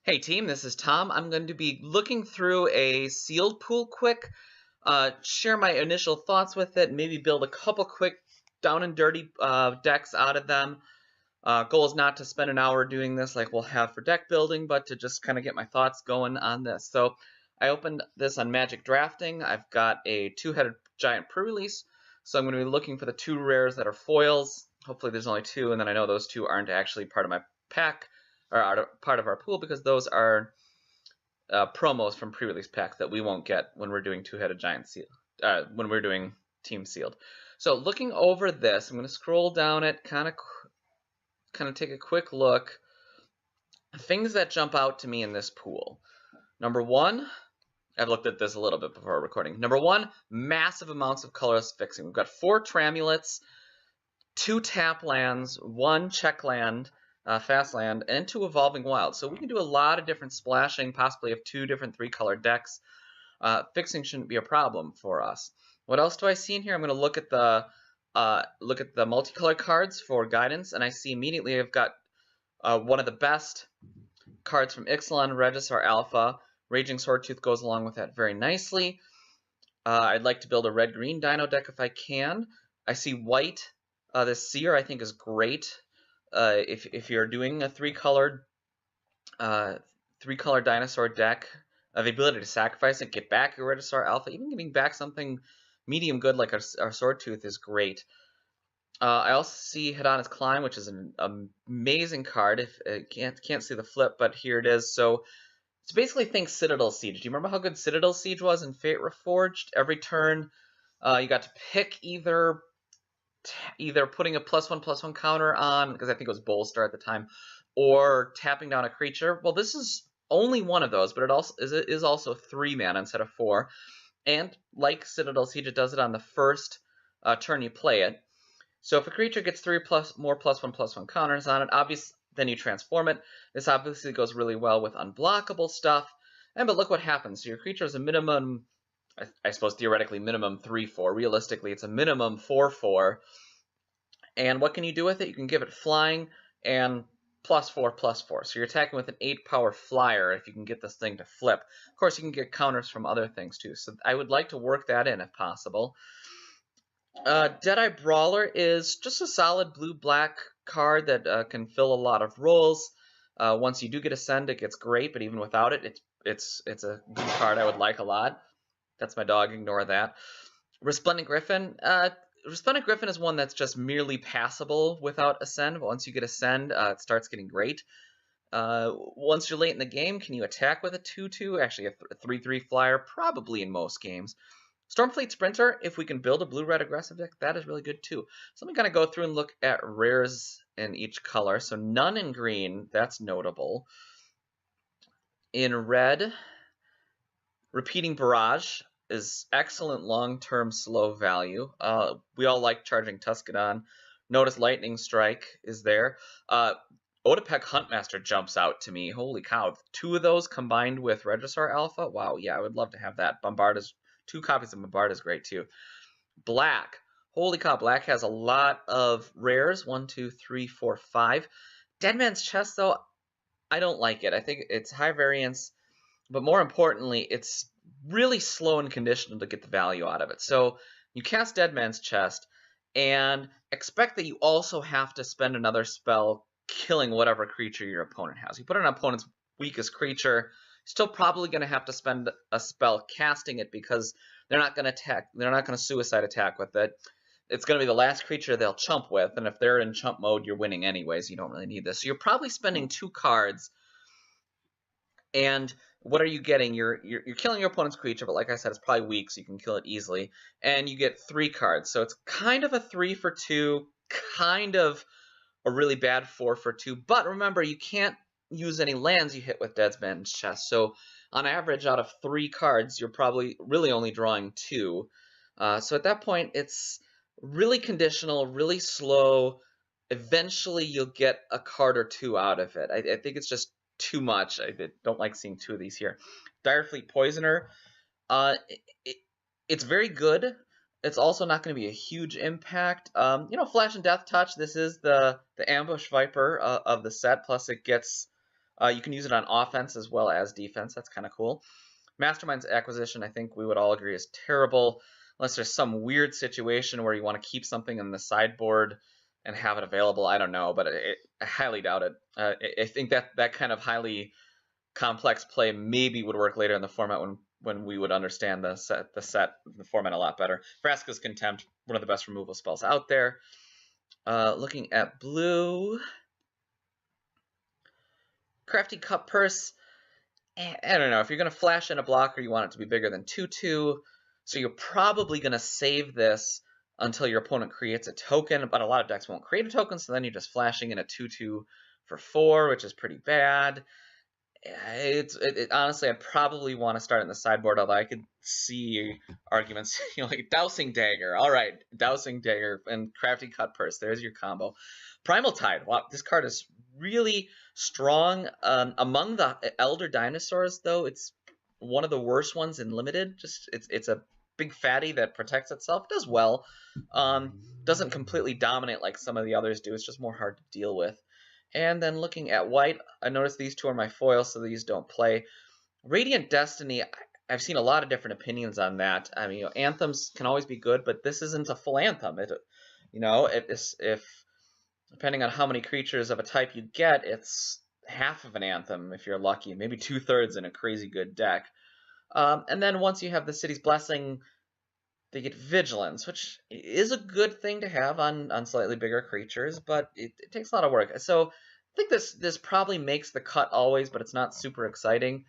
Hey team, this is Tom. I'm going to be looking through a sealed pool quick, share my initial thoughts with it, maybe build a couple quick down and dirty decks out of them. Goal is not to spend an hour doing this like we'll have for deck building, but to just kind of get my thoughts going on this. So I opened this on Magic Drafting. I've got a two-headed giant pre-release, so I'm going to be looking for the two rares that are foils. Hopefully there's only two, and then I know those two aren't actually part of my pack or part of our pool because those are promos from pre-release packs that we won't get when we're doing two-headed giant seal, when we're doing team sealed. So looking over this, I'm going to scroll down it, kind of take a quick look. Things that jump out to me in this pool. Number one, I've looked at this a little bit before recording. Number one, massive amounts of colorless fixing. We've got 4 Tramulets, 2 tap lands, 1 check land, fast land, and 2 evolving wilds. So we can do a lot of different splashing, possibly of 2 different 3-color decks. Fixing shouldn't be a problem for us. What else do I see in here? I'm going to look at the multicolored cards for guidance, and I see immediately I've got one of the best cards from Ixalan, Regisaur Alpha. Raging Swordtooth goes along with that very nicely. I'd like to build a red-green Dino deck if I can. I see white. This Seer I think is great. If you're doing a 3-colored dinosaur deck, the ability to sacrifice it, get back your Regisaur Alpha, even getting back something medium good like our Swordtooth is great. I also see Hedon's Climb, which is an amazing card. If can't see the flip, but here it is. So it's basically think Citadel Siege. Do you remember how good Citadel Siege was in Fate Reforged? Every turn, you got to pick either putting a +1/+1 counter on, because I think it was Bolster at the time, or tapping down a creature. Well, this is only one of those, but it is also 3 mana instead of 4. And like Citadel Siege, it does it on the first turn you play it. So if a creature gets 3 more +1/+1 counters on it, obviously then you transform it. This obviously goes really well with unblockable stuff. But look what happens. So your creature is a minimum, I suppose theoretically minimum 3/4. Realistically, it's a minimum 4/4. And what can you do with it? You can give it flying and +4/+4. So you're attacking with an 8-power flyer if you can get this thing to flip. Of course, you can get counters from other things too. So I would like to work that in if possible. Deadeye Brawler is just a solid blue-black card that can fill a lot of roles. Once you do get Ascend, it gets great, but even without it, it's a good card I would like a lot. That's my dog, ignore that. Resplendent Griffin. Resplendent Griffin is one that's just merely passable without Ascend, but once you get Ascend, it starts getting great. Once you're late in the game, can you attack with a 2/2? Actually, a 3/3 flyer, probably in most games. Stormfleet Sprinter, if we can build a blue-red aggressive deck, that is really good too. So let me kind of go through and look at rares in each color. So none in green, that's notable. In red, Repeating Barrage is excellent long-term slow value. We all like charging Tuscadon. Notice Lightning Strike is there. Otepec Huntmaster jumps out to me. Holy cow. 2 of those combined with Regisaur Alpha? Wow, yeah, I would love to have that. 2 copies of Bombard is great too. Black. Holy cow, Black has a lot of rares. 1, 2, 3, 4, 5. Deadman's Chest, though, I don't like it. I think it's high variance, but more importantly, it's really slow and conditional to get the value out of it. So you cast Deadman's Chest and expect that you also have to spend another spell killing whatever creature your opponent has. You put an opponent's weakest creature, still probably going to have to spend a spell casting it because they're not going to attack. They're not going to suicide attack with it. It's going to be the last creature they'll chump with, and if they're in chump mode, you're winning anyways. You don't really need this. So you're probably spending 2 cards, and what are you getting? You're killing your opponent's creature, but like I said, it's probably weak, so you can kill it easily. And you get 3 cards, so it's kind of a 3-for-2, kind of a really bad 4-for-2. But remember, you can't use any lands you hit with Deadman's Chest. So on average, out of 3 cards, you're probably really only drawing 2. So at that point, it's really conditional, really slow. Eventually, you'll get a card or 2 out of it. I think it's just too much. I don't like seeing 2 of these here. Direfleet Poisoner. It's very good. It's also not going to be a huge impact. You know, Flash and Death Touch. This is the Ambush Viper of the set. Plus, it gets You can use it on offense as well as defense. That's kind of cool. Mastermind's Acquisition, I think we would all agree, is terrible, unless there's some weird situation where you want to keep something in the sideboard and have it available. I don't know, but I highly doubt it. I think that kind of highly complex play maybe would work later in the format when we would understand the format a lot better. Vraska's Contempt, one of the best removal spells out there. Looking at blue, Crafty Cutpurse. I don't know, if you're going to flash in a blocker, you want it to be bigger than 2/2, so you're probably going to save this until your opponent creates a token, but a lot of decks won't create a token, so then you're just flashing in a 2/2 for 4, which is pretty bad. Honestly, I'd probably want to start in the sideboard, although I could see arguments, like Dowsing Dagger. All right, Dowsing Dagger and Crafty Cutpurse. There's your combo. Primal Tide. Wow, this card is really strong. Among the Elder Dinosaurs, though, it's one of the worst ones in Limited. Just it's a big fatty that protects itself. Does well. Doesn't completely dominate like some of the others do. It's just more hard to deal with. And then looking at white, I noticed these two are my foils, so these don't play. Radiant Destiny, I've seen a lot of different opinions on that. I mean, anthems can always be good, but this isn't a full anthem. If depending on how many creatures of a type you get, it's half of an anthem if you're lucky, maybe 2/3 in a crazy good deck. And then once you have the City's Blessing, they get Vigilance, which is a good thing to have on slightly bigger creatures, but it takes a lot of work. So I think this probably makes the cut always, but it's not super exciting.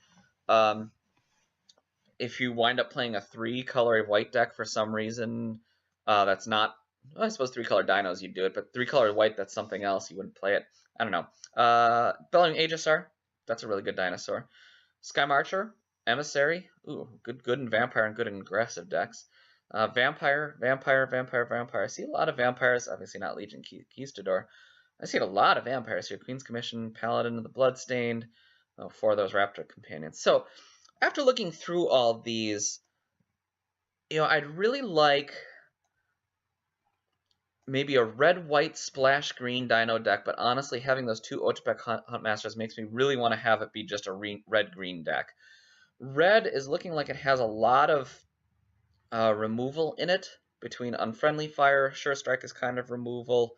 If you wind up playing a 3-color white deck for some reason, that's not, well, I suppose 3-color dinos you'd do it, but 3-color white, that's something else, you wouldn't play it. I don't know. Bellowing Aegisar, that's a really good dinosaur. Skymarcher, Emissary, ooh, good in Vampire and good in aggressive decks. Vampire. I see a lot of vampires. Obviously not Legion Conquistador. I see a lot of vampires here. Queen's Commission, Paladin of the Bloodstained. Oh, 4 of those Raptor Companions. So after looking through all these, I'd really like maybe a red-white splash green dino deck, but honestly, having those 2 Otepec Huntmasters makes me really want to have it be just a red-green deck. Red is looking like it has a lot of removal in it, between Unfriendly Fire, Sure Strike is kind of removal,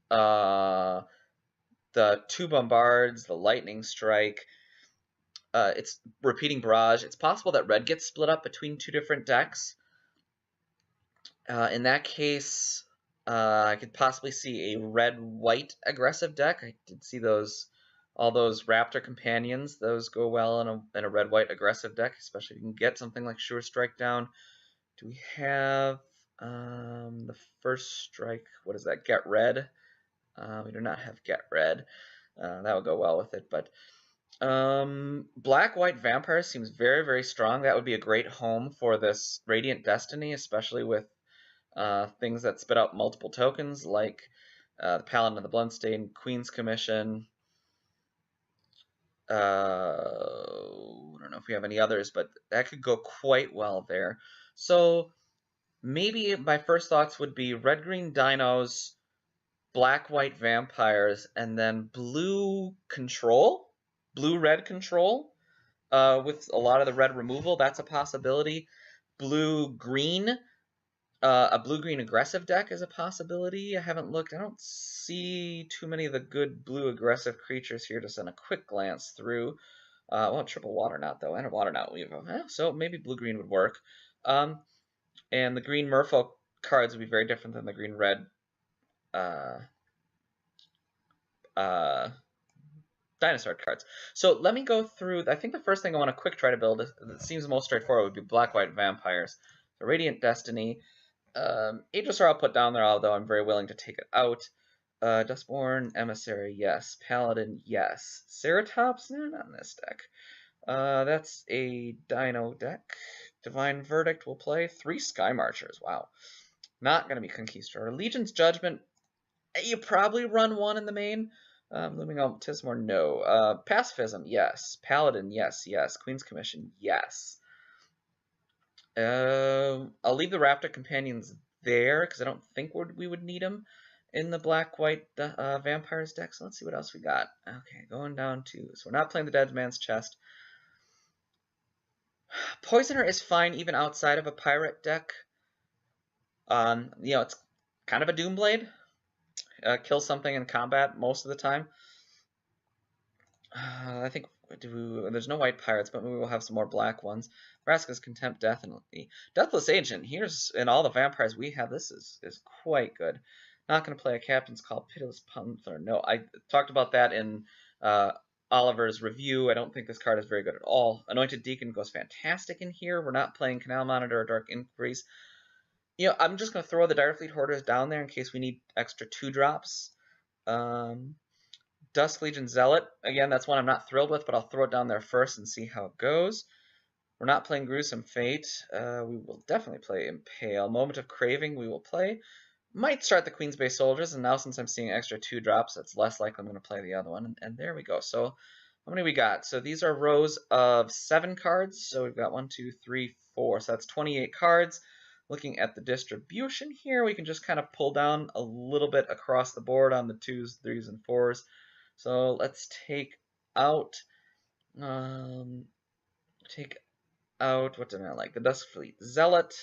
the 2 Bombards, the Lightning Strike, it's Repeating Barrage. It's possible that red gets split up between 2 different decks. In that case, I could possibly see a red-white aggressive deck. I did see all those Raptor Companions. Those go well in a red-white aggressive deck, especially if you can get something like Sure Strike down. Do we have the first strike? What is that? Get Red? We do not have Get Red. That would go well with it. But Black-White Vampire seems very, very strong. That would be a great home for this Radiant Destiny, especially with things that spit out multiple tokens, like the Paladin of the Bloodstained, Queen's Commission. I don't know if we have any others, but that could go quite well there. So maybe my first thoughts would be red-green dinos, black-white vampires, and then blue control, blue-red control, with a lot of the red removal. That's a possibility. Blue-green, a blue-green aggressive deck is a possibility. I haven't looked. I don't see too many of the good blue aggressive creatures here just on a quick glance through. Well, triple water knot though, and a water knot weave. So maybe blue-green would work. And the green Merfolk cards would be very different than the green-red dinosaur cards. So let me go through. I think the first thing I want to quick try to build, that seems the most straightforward, would be black-white vampires. So Radiant Destiny. Aegisar I'll put down there, although I'm very willing to take it out. Dustborn, Emissary, yes. Paladin, yes. Ceratops, no, not in this deck. That's a dino deck. Divine Verdict will play. 3 Skymarchers, wow. Not going to be Conquistador. Legion's Judgment, you probably run 1 in the main. Looming Tismore, no. Pacifism, yes. Paladin, yes. Queen's Commission, yes. I'll leave the Raptor Companions there, because I don't think we would need them. in the black-white vampires deck. So let's see what else we got. Okay, going down to, so we're not playing the Dead Man's Chest. Poisoner is fine even outside of a pirate deck. It's kind of a Doomblade. Kill something in combat most of the time. I think there's no white pirates, but maybe we'll have some more black ones. Vraska's Contempt, definitely. Deathless Agent. Here's in all the vampires we have. This is quite good. Not going to play a Captain's Call, Pitiless Panther. No, I talked about that in Oliver's review. I don't think this card is very good at all. Anointed Deacon goes fantastic in here. We're not playing Canal Monitor or Dark Inquiries. I'm just going to throw the Direfleet Hoarders down there in case we need extra 2-drops. Dusk Legion Zealot. Again, that's one I'm not thrilled with, but I'll throw it down there first and see how it goes. We're not playing Gruesome Fate. We will definitely play Impale. Moment of Craving we will play. Might start the Queen's Bay Soldiers, and now since I'm seeing extra 2-drops, that's less likely I'm going to play the other one. And there we go. So how many we got? So these are rows of 7 cards. So we've got 1, 2, 3, 4. So that's 28 cards. Looking at the distribution here, we can just kind of pull down a little bit across the board on the 2s, 3s, and 4s. So let's take out, what did I like? The Duskfleet Zealot.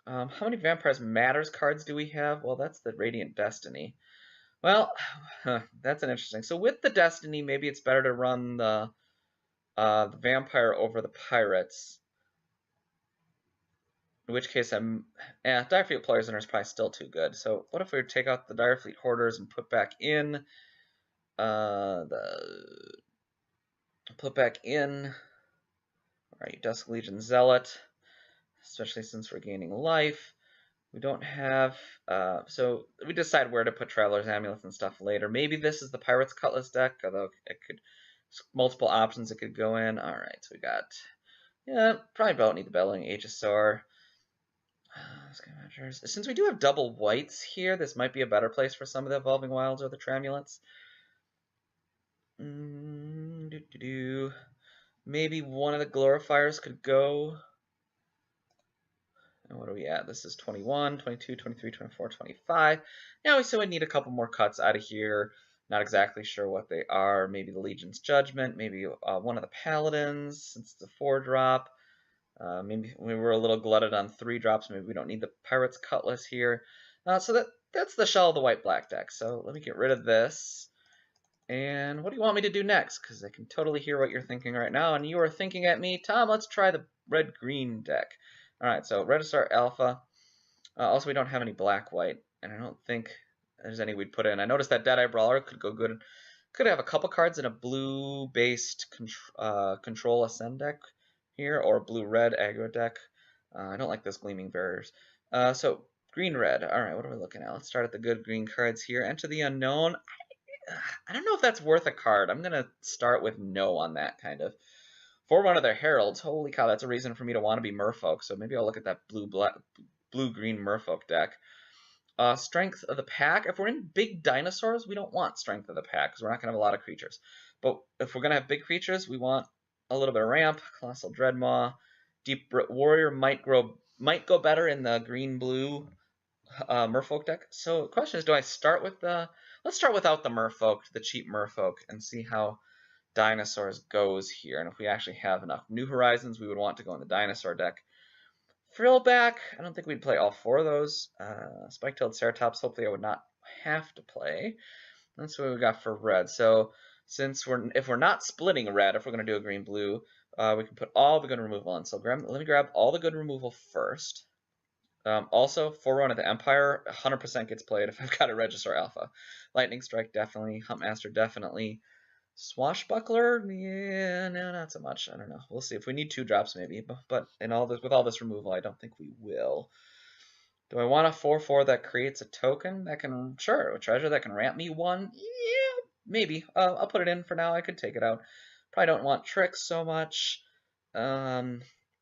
How many Vampires Matters cards do we have? Well, that's the Radiant Destiny. Well, that's an interesting. So with the Destiny, maybe it's better to run the Vampire over the Pirates. In which case, Direfleet Poisoner is probably still too good. So what if we take out the Direfleet Hoarders and put back in Alright, Dusk Legion Zealot, especially since we're gaining life. We don't have, so we decide where to put Traveler's Amulets and stuff later. Maybe this is the Pirate's Cutlass deck, although it could, multiple options it could go in. Alright, so we got, probably don't need the Bellowing Aegisaur. Since we do have double whites here, this might be a better place for some of the Evolving Wilds or the Tramulets. Maybe one of the Glorifiers could go. And what are we at? This is 21, 22, 23, 24, 25. Now we still would need a couple more cuts out of here. Not exactly sure what they are. Maybe the Legion's Judgment. Maybe one of the Paladins, since it's a 4-drop. Maybe we were a little glutted on 3-drops. Maybe we don't need the Pirate's Cutlass here. So that's the Shell of the White-Black deck. So let me get rid of this. And what do you want me to do next? Because I can totally hear what you're thinking right now. And you are thinking at me, Tom, let's try the red-green deck. Alright, so Redisar Alpha. Also, we don't have any black-white. And I don't think there's any we'd put in. I noticed that Deadeye Brawler could go good. Could have a couple cards in a blue-based Control Ascend deck here. Or a blue-red aggro deck. I don't like those Gleaming Barriers. So, green-red. Alright, what are we looking at? Let's start at the good green cards here. Enter the Unknown. I don't know if that's worth a card. I'm going to start with no on that, kind of. For one of their Heralds, holy cow, that's a reason for me to want to be Merfolk, so maybe I'll look at that blue-green Merfolk deck. Strength of the Pack. If we're in big dinosaurs, we don't want Strength of the Pack, because we're not going to have a lot of creatures. But if we're going to have big creatures, we want a little bit of ramp. Colossal Dreadmaw. Deep Warrior might go better in the green-blue Merfolk deck. So the question is, do I start with the... Let's start without the Merfolk, the cheap Merfolk, and see how Dinosaurs goes here. And if we actually have enough New Horizons, we would want to go in the Dinosaur deck. Frillback, I don't think we'd play all 4 of those. Spike-tailed Ceratops, hopefully I would not have to play. That's what we got for red. So since if we're not splitting red, if we're going to do a green-blue, we can put all the good removal in. So let me grab all the good removal first. Also, Forerunner of the Empire, 100% gets played if I've got a Regisaur Alpha. Lightning Strike, definitely. Huntmaster, definitely. Swashbuckler? Yeah, no, not so much. I don't know. We'll see. If we need 2-drops, maybe. But with all this removal, I don't think we will. Do I want a 4/4 that creates a token that can... Sure, a treasure that can ramp me 1? Yeah, maybe. I'll put it in for now. I could take it out. Probably don't want tricks so much.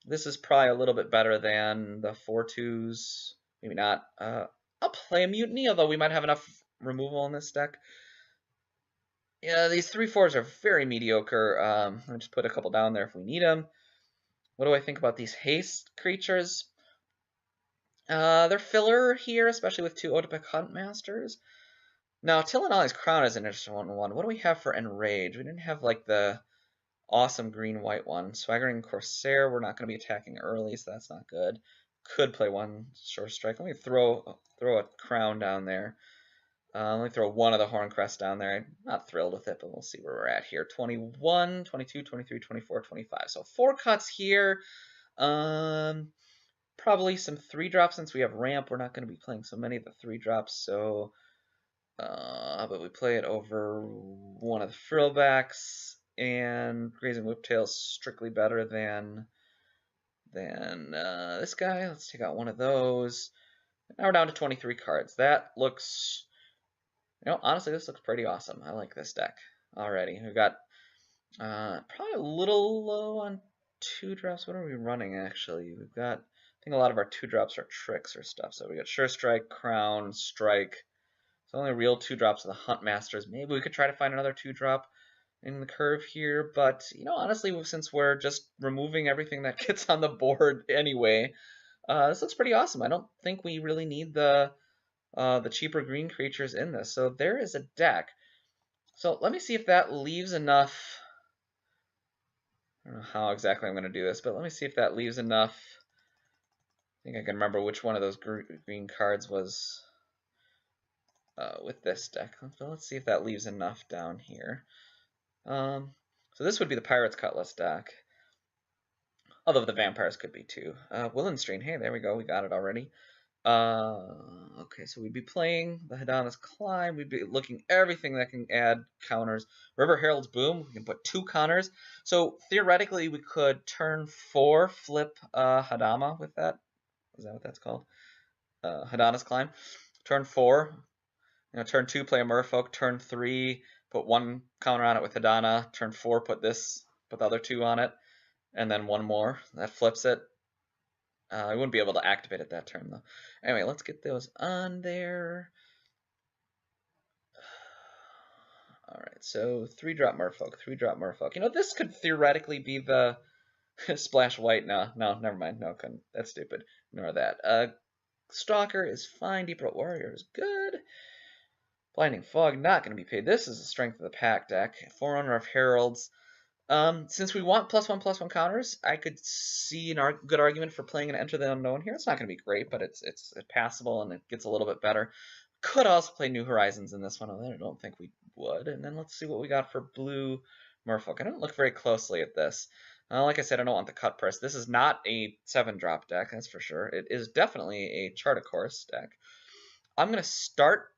This is probably a little bit better than the 4/2s. Maybe not. I'll play a Mutiny, although we might have enough removal in this deck. Yeah, these 3/4s are very mediocre. I'll just put a couple down there if we need them. What do I think about these haste creatures? They're filler here, especially with 2 Odipuk Huntmasters. Now, Tillinolly's Crown is an interesting one. What do we have for Enrage? We didn't have, like, the awesome green-white one. Swaggering Corsair, we're not going to be attacking early, so that's not good. Could play 1 Short Strike. Let me throw a Crown down there. Let me throw 1 of the Horncrest down there. I'm not thrilled with it, but we'll see where we're at here. 21, 22, 23, 24, 25. So 4 cuts here. Probably some 3-drops since we have ramp. We're not going to be playing so many of the 3-drops, so how about we play it over 1 of the Frillbacks, and Grazing Whiptail is strictly better than this guy. Let's take out 1 of those. Now we're down to 23 cards. That looks, honestly, this looks pretty awesome. I like this deck already. We've got probably a little low on 2-drops. What are we running, actually? We've got, I think a lot of our 2-drops are tricks or stuff. So we got Sure Strike, Crown, Strike. So only real 2-drops of the Huntmasters. Maybe we could try to find another 2-drop in the curve here. But, honestly, since we're just removing everything that gets on the board anyway, this looks pretty awesome. I don't think we really need the cheaper green creatures in this. So there is a deck. So let me see if that leaves enough. I don't know how exactly I'm going to do this, but let me see if that leaves enough. I think I can remember which one of those green cards was with this deck. Let's see if that leaves enough down here. So this would be the Pirate's Cutlass deck. Although the Vampires could be too. Willenstrain, hey, there we go, we got it already. Okay, so we'd be playing the Hadana's Climb. We'd be looking everything that can add counters. River Herald's Boom, we can put 2 counters. So theoretically, we could turn 4 flip Hadama with that. Is that what that's called? Hadana's Climb. Turn 4. Turn 2, play a Merfolk. Turn 3, put 1 counter on it with Hadana. Turn 4, put the other 2 on it. And then 1 more. That flips it. I wouldn't be able to activate it that turn, though. Anyway, let's get those on there. Alright, so 3-drop Merfolk, 3-drop Merfolk. This could theoretically be the Splash White. No, never mind. No, that's stupid. Ignore that. Stalker is fine. Deep Root Warrior is good. Blinding Fog, not going to be paid. This is the Strength of the Pack deck. Forerunner of Heralds. Since we want +1/+1 counters, I could see a good argument for playing an Enter the Unknown here. It's not going to be great, but it's passable and it gets a little bit better. Could also play New Horizons in this one, although I don't think we would. And then let's see what we got for blue Merfolk. I don't look very closely at this. Like I said, I don't want the cut price. This is not a 7-drop deck, that's for sure. It is definitely a Chart a Course deck. I'm going to start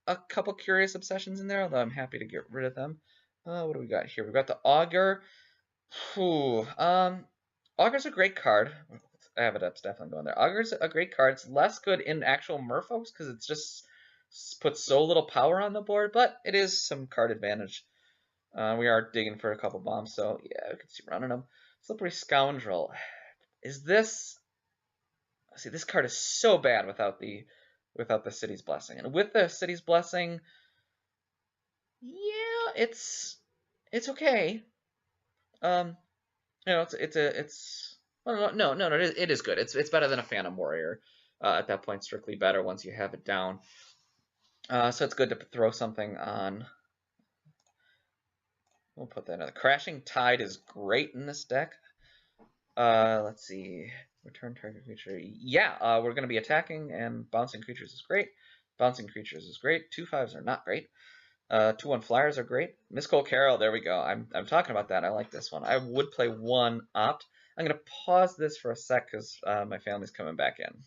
a couple Curious Obsessions in there, although I'm happy to get rid of them. What do we got here? We've got the Augur. Augur's a great card. Avidep's definitely going there. Augur's a great card. It's less good in actual Merfolks because it's just puts so little power on the board, but it is some card advantage. We are digging for a couple bombs, so yeah, we can see running them. Slippery Scoundrel. Is this... See, this card is so bad without the City's Blessing. And with the City's Blessing, yeah, it's okay. Well, it is good. It's better than a Phantom Warrior. At that point, strictly better once you have it down. So it's good to throw something on. We'll put that in. The Crashing Tide is great in this deck. Let's see. Return target creature. Yeah, we're going to be attacking, and bouncing creatures is great. Bouncing creatures is great. 2/5s are not great. 2/1 flyers are great. Miss Cole Carroll, there we go. I'm talking about that. I like this one. I would play 1 opt. I'm going to pause this for a sec because my family's coming back in.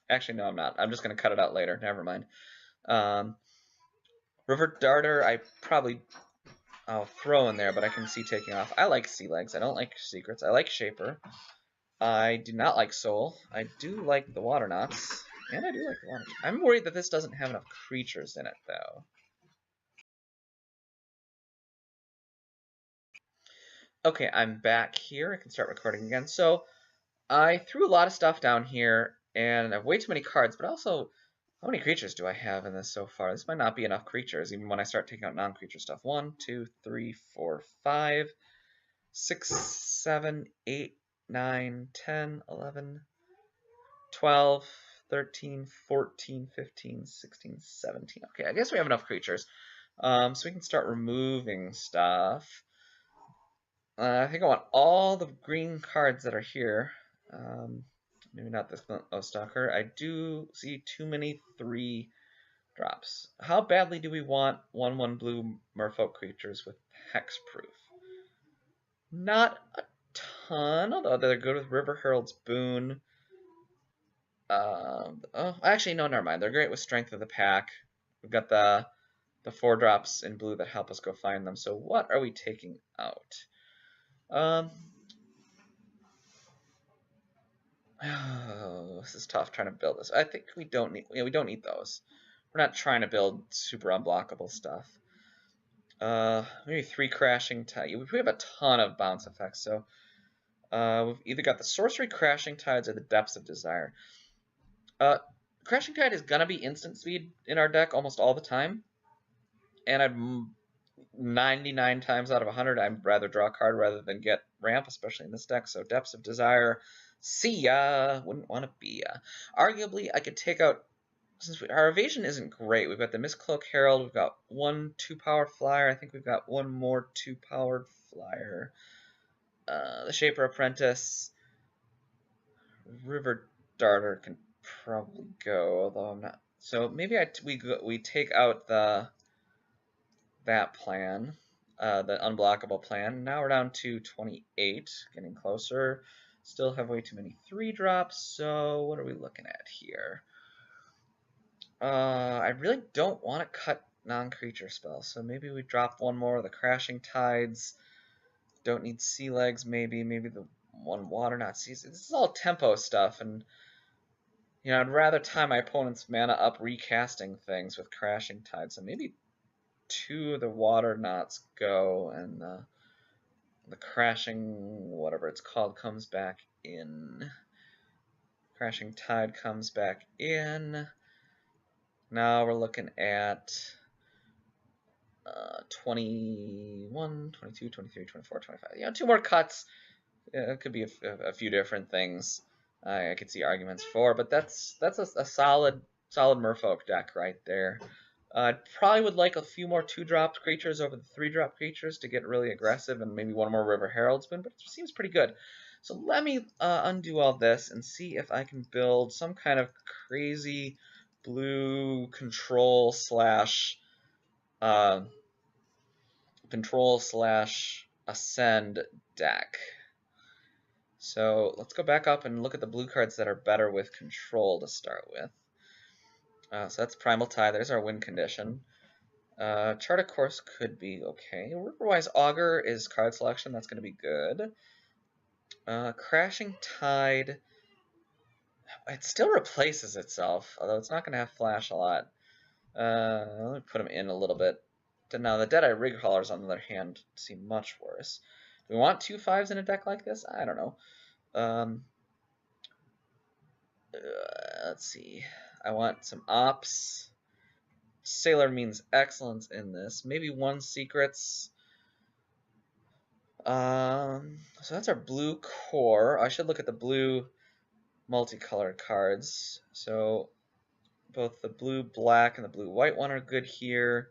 Actually, no, I'm not. I'm just going to cut it out later. Never mind. River Darter, I'll throw in there, but I can see taking off. I like Sea Legs. I don't like Secrets. I like Shaper. I do not like Soul. I do like the Waternauts. And I do like the Water. I'm worried that this doesn't have enough creatures in it, though. Okay, I'm back here. I can start recording again. So, I threw a lot of stuff down here, and I have way too many cards, but also, how many creatures do I have in this so far? This might not be enough creatures, even when I start taking out non-creature stuff. 1, 2, 3, 4, 5, 6, 7, 8, 9, 10, 11, 12, 13, 14, 15, 16, 17. Okay, I guess we have enough creatures. So we can start removing stuff. I think I want all the green cards that are here. Maybe not this Stalker. I do see too many 3 drops. How badly do we want 1/1 blue merfolk creatures with hexproof? Not a ton, although they're good with River Herald's Boon. Oh, actually, no, never mind. They're great with Strength of the Pack. We've got the 4 drops in blue that help us go find them. So what are we taking out? Oh, this is tough trying to build this. I think we don't need. We don't need those. We're not trying to build super unblockable stuff. Maybe 3 Crashing Tide. We have a ton of bounce effects, so we've either got the Sorcery Crashing Tides or the Depths of Desire. Crashing Tide is gonna be instant speed in our deck almost all the time, and I'd 99 times out of 100, I'd rather draw a card rather than get ramp, especially in this deck. So Depths of Desire, see ya. Wouldn't want to be ya. Arguably, I could take out, since our evasion isn't great, we've got the Mistcloak Herald, we've got 1 2-power flyer, I think we've got 1 more 2-powered flyer. The Shaper Apprentice, River Darter can probably go, although I'm not. So maybe we take out that plan, the unblockable plan. Now we're down to 28, getting closer. Still have way too many 3 drops, so what are we looking at here? I really don't want to cut non-creature spells, so maybe we drop 1 more of the Crashing Tides. Don't need Sea Legs, maybe the 1 Water Not Seas. This is all tempo stuff, and I'd rather tie my opponent's mana up recasting things with Crashing Tides, so maybe 2 of the Water Knots go, and the Crashing, whatever it's called, comes back in. Crashing Tide comes back in. Now we're looking at 21, 22, 23, 24, 25. 2 more cuts. It could be a few different things I could see arguments for, but that's a solid merfolk deck right there. I probably would like a few more 2-drop creatures over the 3-drop creatures to get really aggressive, and maybe 1 more River Herald's Boon, but it seems pretty good. So let me undo all this and see if I can build some kind of crazy blue control slash ascend deck. So let's go back up and look at the blue cards that are better with control to start with. So that's Primal Tide. There's our win condition. Chart of Course could be okay. Riverwise Augur is card selection. That's going to be good. Crashing Tide. It still replaces itself, although it's not going to have flash a lot. Let me put them in a little bit. Now, the Deadeye Rig Haulers, on the other hand, seem much worse. Do we want 2 5s in a deck like this? I don't know. Let's see. I want some ops. Sailor means excellence in this. Maybe 1 secrets. So that's our blue core. I should look at the blue multicolored cards. So both the blue black and the blue white one are good here.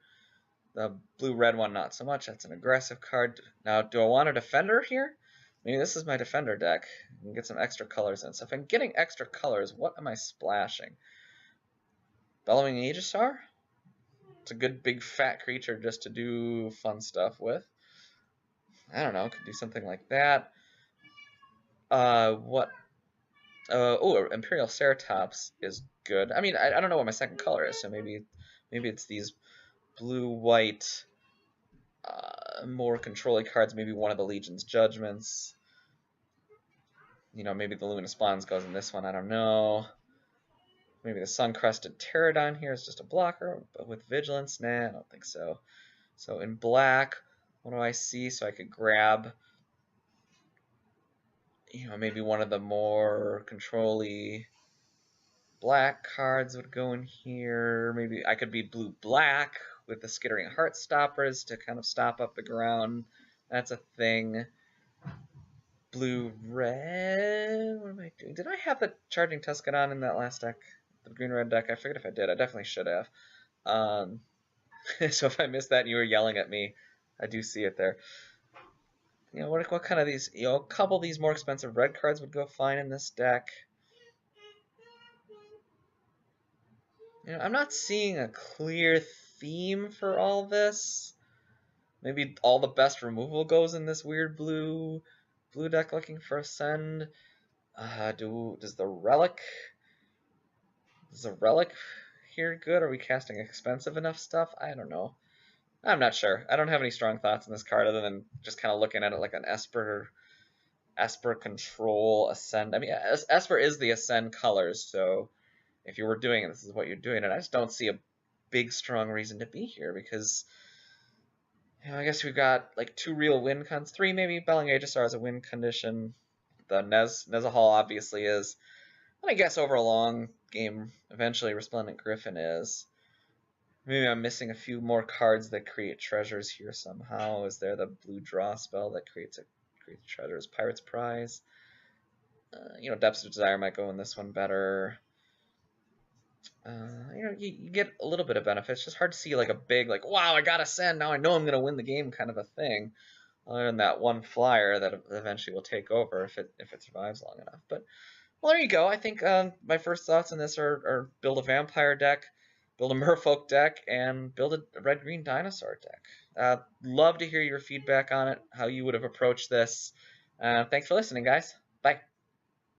The blue red one not so much. That's an aggressive card. Now, do I want a defender here? Maybe this is my defender deck. I can get some extra colors in. So if I'm getting extra colors, what am I splashing? Bellowing Aegisaur? It's a good big fat creature just to do fun stuff with. I don't know, could do something like that. Oh, Imperial Ceratops is good. I mean, I don't know what my second color is, so maybe it's these blue-white more controlling cards, maybe one of the Legion's Judgments. Maybe the Luminous Bonds goes in this one, I don't know. Maybe the Sun-Crested Pterodon here is just a blocker, but with Vigilance, nah, I don't think so. So in black, what do I see? So I could grab, maybe one of the more control-y black cards would go in here. Maybe I could be blue-black with the Skittering Heartstoppers to kind of stop up the ground. That's a thing. blue-red. What am I doing? Did I have the Charging Tuscannon in that last deck? The green-red deck? I forget if I did. I definitely should have. So if I missed that and you were yelling at me, I do see it there. What kind of these, a couple of these more expensive red cards would go fine in this deck. I'm not seeing a clear theme for all this. Maybe all the best removal goes in this weird blue deck looking for Ascend. Does the Relic here good? Are we casting expensive enough stuff? I don't know. I'm not sure. I don't have any strong thoughts on this card other than just kind of looking at it like an Esper control Ascend. I mean, Esper is the Ascend colors, so if you were doing it, this is what you're doing. And I just don't see a big, strong reason to be here because, I guess we've got like 2 real win cons, 3 maybe. Belling Aegisar is a win condition. The Nezahal obviously is. And I guess over a long game, eventually Resplendent Griffin is. Maybe I'm missing a few more cards that create treasures here somehow. Is there the blue draw spell that creates treasures? Pirate's Prize. Depths of Desire might go in this one better. You get a little bit of benefit. It's just hard to see like a big, like, wow, I got Ascend, now I know I'm going to win the game kind of a thing. Other than that one flyer that eventually will take over if it survives long enough. But, well, there you go. I think my first thoughts on this are build a vampire deck, build a merfolk deck, and build a red-green dinosaur deck. Love to hear your feedback on it, how you would have approached this. Thanks for listening, guys. Bye.